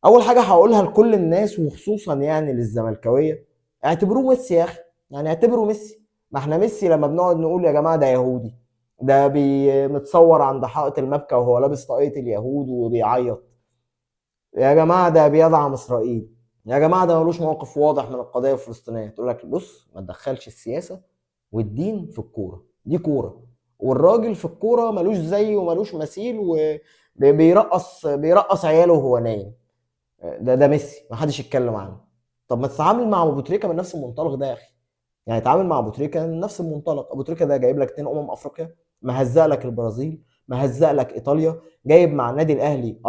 اول حاجه هقولها لكل الناس وخصوصا يعني للزملكاويه، اعتبروه ميسي يا اخي، يعني اعتبروا ميسي. ما احنا ميسي لما بنقعد نقول يا جماعه ده يهودي، ده متصور عند حائط المبكى وهو لابس طاقية اليهود وبيعيط، يا جماعه ده بيدعم اسرائيل، يا جماعه ده ملوش موقف واضح من القضيه الفلسطينيه. تقول لك بص، ما تدخلش السياسه والدين في الكوره، دي كوره، والراجل في الكوره ملوش زي وملوش مثيل، وبيرقص عياله وهو نايم. ده ميسي ما حدش يتكلم عنه. طب ما تتعامل مع ابو تريكه من نفس المنطلق ده يا اخي، يعني اتعامل مع ابو تريكه من نفس المنطلق. ابو تريكه ده جايب لك 2 افريقيا، مهزق لك البرازيل، مهزق لك ايطاليا، جايب مع النادي الاهلي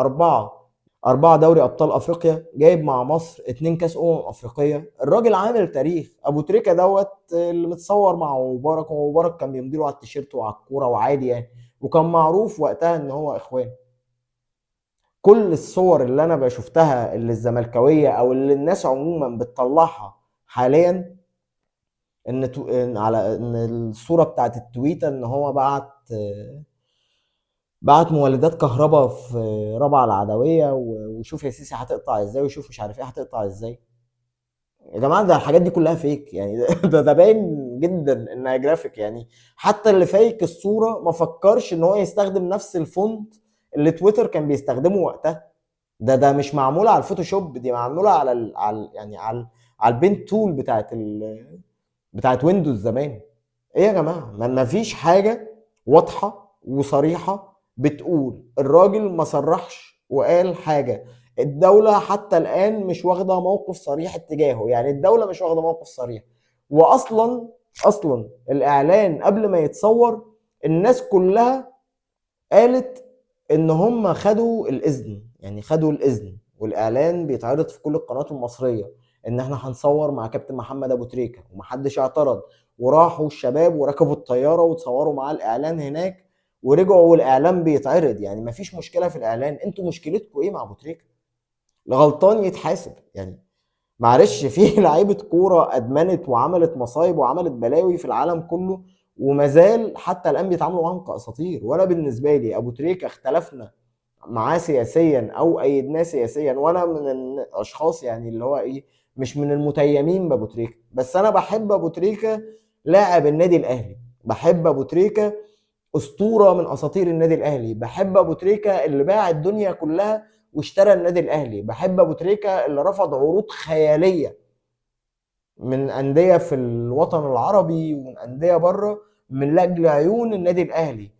4 دوري ابطال افريقيا، جايب مع مصر 2 كاس افريقيه. الراجل عامل تاريخ. ابو تريكه دوت اللي متصور مع مبارك، ومبارك كان بيمضي له على التيشيرت وعلى الكوره وعادي يعني، وكان معروف وقتها ان هو اخوان. كل الصور اللي انا بشوفتها اللي الزملكاويه او اللي الناس عموما بتطلعها حاليا، إن على ان الصوره بتاعت التويته ان هو بعت مولدات كهرباء في رابعه العدويه، وشوف يا سيسي هتقطع ازاي، وشوف مش عارف ايه هتقطع ازاي. يا جماعه ده الحاجات دي كلها فيك يعني. ده باين جدا انها جرافيك يعني. حتى اللي فايك الصوره ما فكرش ان هو يستخدم نفس الفونت اللي تويتر كان بيستخدمه وقتها. ده مش معموله على الفوتوشوب، دي معموله يعني على البين تول بتاعت ويندوز زمان. ايه يا جماعه، ما فيش حاجه واضحه وصريحه بتقول الراجل ما صرحش وقال حاجه. الدوله حتى الان مش واخده موقف صريح اتجاهه، يعني الدوله مش واخده موقف صريح. واصلا الاعلان قبل ما يتصور الناس كلها قالت ان هم خدوا الاذن، يعني خدوا الاذن، والاعلان بيتعرض في كل القنوات المصريه ان احنا هنصور مع كابتن محمد ابو تريكه، ومحدش اعترض. وراحوا الشباب وركبوا الطياره وتصوروا معاه الاعلان هناك، ورجعوا والاعلان بيتعرض. يعني مفيش مشكله في الاعلان، انتوا مشكلتكم ايه مع ابو تريكه؟ الغلطان يتحاسب يعني. معلش، في لعيبه كوره ادمنت وعملت مصايب وعملت بلاوي في العالم كله، وما زال حتى الان بيتعاملوا معاهم كاساطير. وانا بالنسبه لي ابو تريكه اختلفنا معاه سياسيا او ايدناه سياسيا، وانا من الاشخاص يعني اللي هو ايه، مش من المتيمين بابو تريكه، بس انا بحب ابو تريكه لاعب النادي الاهلي، بحب ابو تريكه اسطوره من اساطير النادي الاهلي، بحب ابو تريكه اللي باع الدنيا كلها واشترى النادي الاهلي، بحب ابو تريكه اللي رفض عروض خياليه من انديه في الوطن العربي ومن انديه بره من لاجل عيون النادي الاهلي.